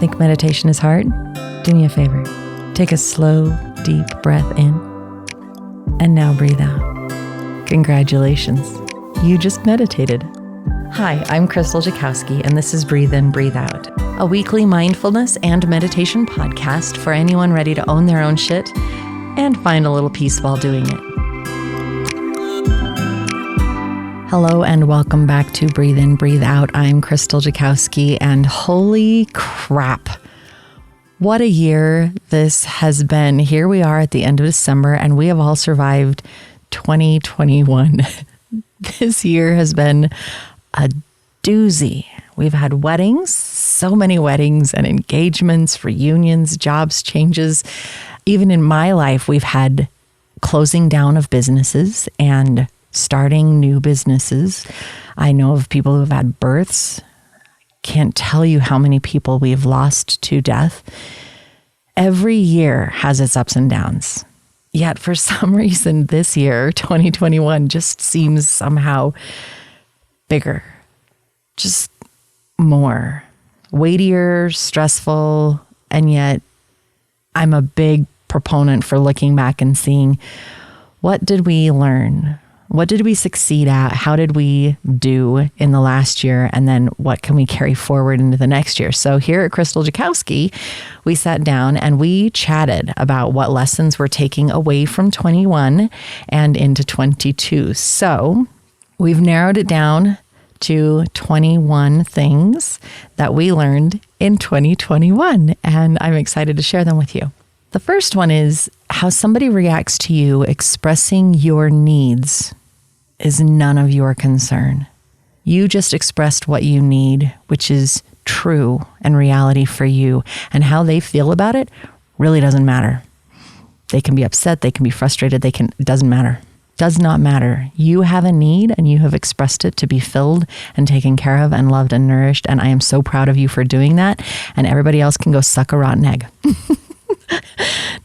Think meditation is hard? Do me a favor. Take a slow, deep breath in. And now breathe out. Congratulations. You just meditated. Hi, I'm Krystal Jakosky, and this is Breathe In, Breathe Out, a weekly mindfulness and meditation podcast for anyone ready to own their own shit and find a little peace while doing it. Hello and welcome back to Breathe In, Breathe Out. I'm Krystal Jakosky, and holy crap, what a year this has been. Here we are at the end of December, and we have all survived 2021. This year has been a doozy. We've had weddings, so many weddings and engagements, reunions, jobs changes. Even in my life, we've had closing down of businesses and starting new businesses. I know of people who have had births. Can't tell you how many people we've lost to death. Every year has its ups and downs. Yet for some reason this year, 2021, just seems somehow bigger, just more, weightier, stressful, and yet I'm a big proponent for looking back and seeing, what did we learn? What did we succeed at? How did we do in the last year? And then what can we carry forward into the next year? So here at Krystal Jakosky, we sat down and we chatted about what lessons we're taking away from 21 and into 22. So we've narrowed it down to 21 things that we learned in 2021, and I'm excited to share them with you. The first one is how somebody reacts to you expressing your needs is none of your concern. You just expressed what you need, which is true and reality for you, and how they feel about it really doesn't matter. They can be upset, they can be frustrated, it doesn't matter. Does not matter. You have a need and you have expressed it to be filled and taken care of and loved and nourished, and I am so proud of you for doing that, and everybody else can go suck a rotten egg.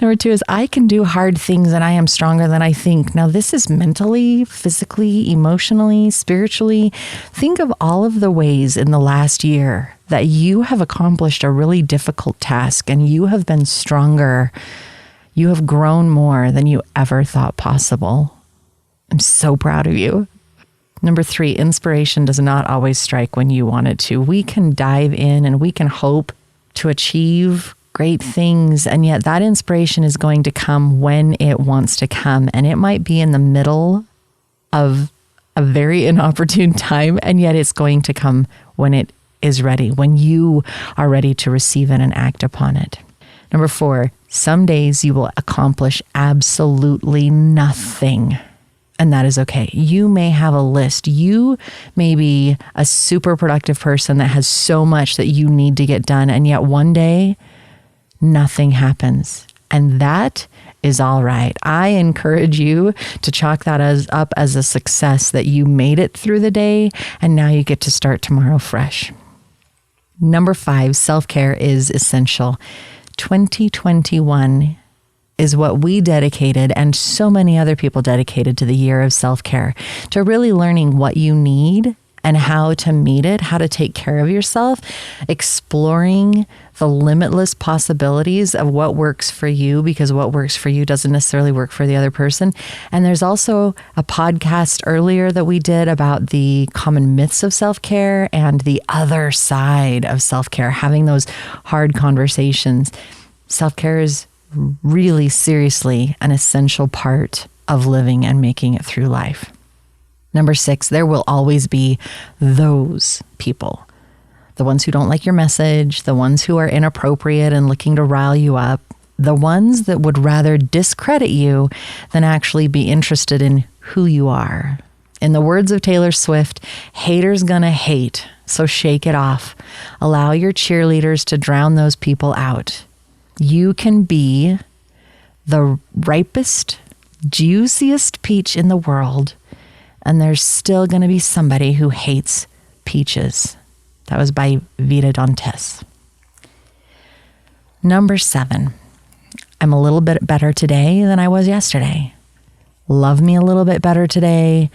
Number 2 is I can do hard things and I am stronger than I think. Now, this is mentally, physically, emotionally, spiritually. Think of all of the ways in the last year that you have accomplished a really difficult task and you have been stronger. You have grown more than you ever thought possible. I'm so proud of you. Number 3, inspiration does not always strike when you want it to. We can dive in and we can hope to achieve great things, and yet that inspiration is going to come when it wants to come, and it might be in the middle of a very inopportune time, and yet it's going to come when it is ready, when you are ready to receive it and act upon it. Number 4, some days you will accomplish absolutely nothing, and that is okay. You may have a list. You may be a super productive person that has so much that you need to get done, and yet one day nothing happens. And that is all right. I encourage you to chalk that up as a success, that you made it through the day and now you get to start tomorrow fresh. Number 5, self-care is essential. 2021 is what we dedicated, and so many other people dedicated, to the year of self-care, to really learning what you need and how to meet it, how to take care of yourself, exploring the limitless possibilities of what works for you, because what works for you doesn't necessarily work for the other person. And there's also a podcast earlier that we did about the common myths of self-care and the other side of self-care, having those hard conversations. Self-care is really seriously an essential part of living and making it through life. Number 6, there will always be those people. The ones who don't like your message, the ones who are inappropriate and looking to rile you up, the ones that would rather discredit you than actually be interested in who you are. In the words of Taylor Swift, haters gonna hate, so shake it off. Allow your cheerleaders to drown those people out. You can be the ripest, juiciest peach in the world, and there's still going to be somebody who hates peaches. That was by Vida Dantes. Number 7, I'm a little bit better today than I was yesterday. Love me a little bit better today.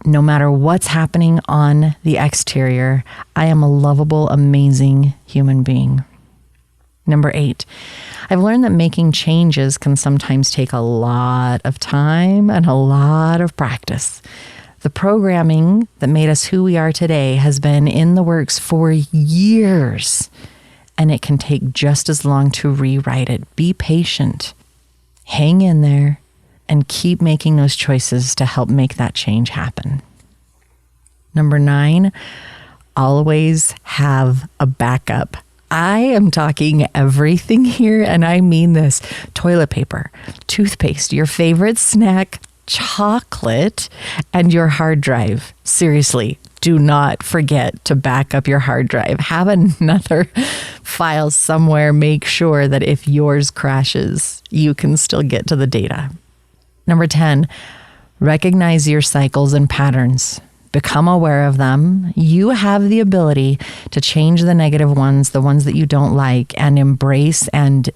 No matter what's happening on the exterior, I am a lovable, amazing human being. Number 8, I've learned that making changes can sometimes take a lot of time and a lot of practice. The programming that made us who we are today has been in the works for years, and it can take just as long to rewrite it. Be patient, hang in there, and keep making those choices to help make that change happen. Number 9, always have a backup. I am talking everything here, and I mean this. Toilet paper, toothpaste, your favorite snack, chocolate, and your hard drive. Seriously, do not forget to back up your hard drive. Have another file somewhere. Make sure that if yours crashes, you can still get to the data. Number 10, recognize your cycles and patterns. Become aware of them. You have the ability to change the negative ones, the ones that you don't like, and embrace and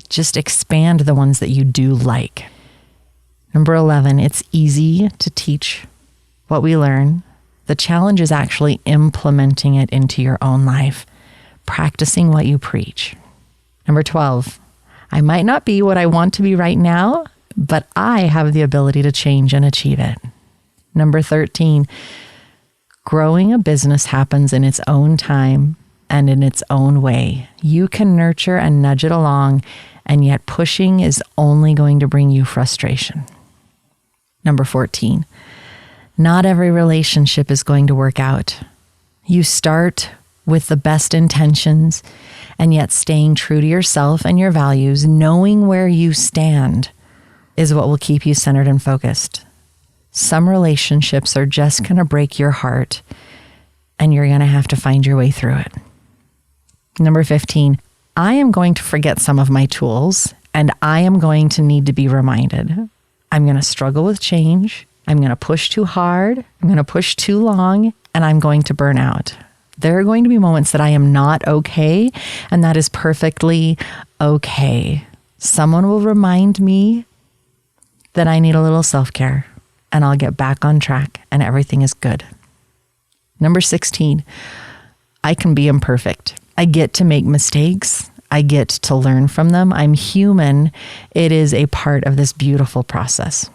just expand the ones that you do like. Number 11, it's easy to teach what we learn. The challenge is actually implementing it into your own life, practicing what you preach. Number 12, I might not be what I want to be right now, but I have the ability to change and achieve it. Number 13, growing a business happens in its own time and in its own way. You can nurture and nudge it along, and yet pushing is only going to bring you frustration. Number 14, not every relationship is going to work out. You start with the best intentions, and yet staying true to yourself and your values, knowing where you stand, is what will keep you centered and focused. Some relationships are just going to break your heart, and you're going to have to find your way through it. Number 15, I am going to forget some of my tools, and I am going to need to be reminded. I'm going to struggle with change. I'm going to push too hard. I'm going to push too long, and I'm going to burn out. There are going to be moments that I am not okay, and that is perfectly okay. Someone will remind me that I need a little self-care, and I'll get back on track, and everything is good. Number 16, I can be imperfect. I get to make mistakes. I get to learn from them. I'm human. It is a part of this beautiful process.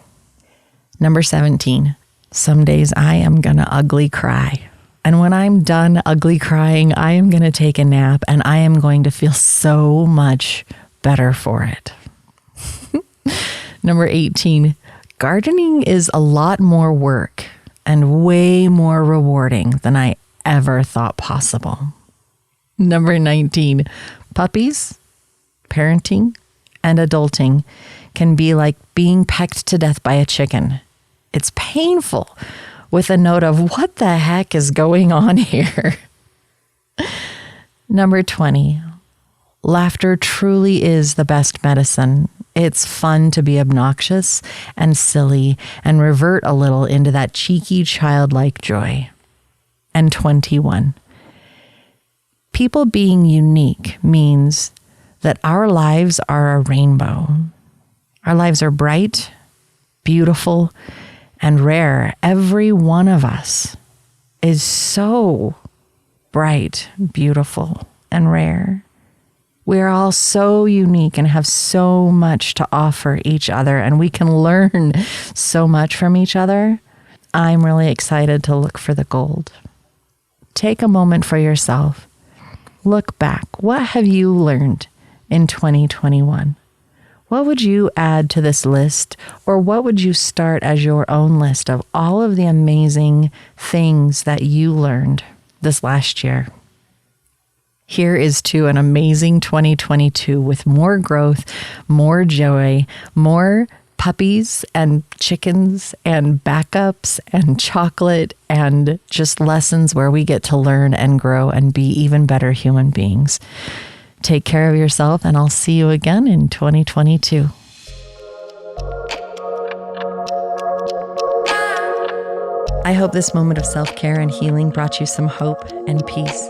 Number 17, some days I am going to ugly cry. And when I'm done ugly crying, I am going to take a nap, and I am going to feel so much better for it. Number 18, gardening is a lot more work and way more rewarding than I ever thought possible. Number 19, puppies, parenting, and adulting can be like being pecked to death by a chicken. It's painful, with a note of what the heck is going on here. Number 20, laughter truly is the best medicine. It's fun to be obnoxious and silly and revert a little into that cheeky childlike joy. And 21, people being unique means that our lives are a rainbow. Our lives are bright, beautiful, and rare. Every one of us is so bright, beautiful, and rare. We are all so unique and have so much to offer each other, and we can learn so much from each other. I'm really excited to look for the gold. Take a moment for yourself. Look back. What have you learned in 2021? What would you add to this list, or what would you start as your own list of all of the amazing things that you learned this last year? Here is to an amazing 2022 with more growth, more joy, more puppies and chickens and backups and chocolate and just lessons where we get to learn and grow and be even better human beings. Take care of yourself, and I'll see you again in 2022. I hope this moment of self-care and healing brought you some hope and peace.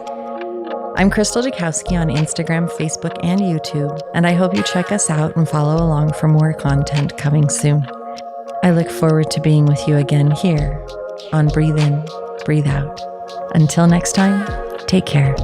I'm Krystal Jakosky on Instagram, Facebook, and YouTube, and I hope you check us out and follow along for more content coming soon. I look forward to being with you again here on Breathe In, Breathe Out. Until next time, take care.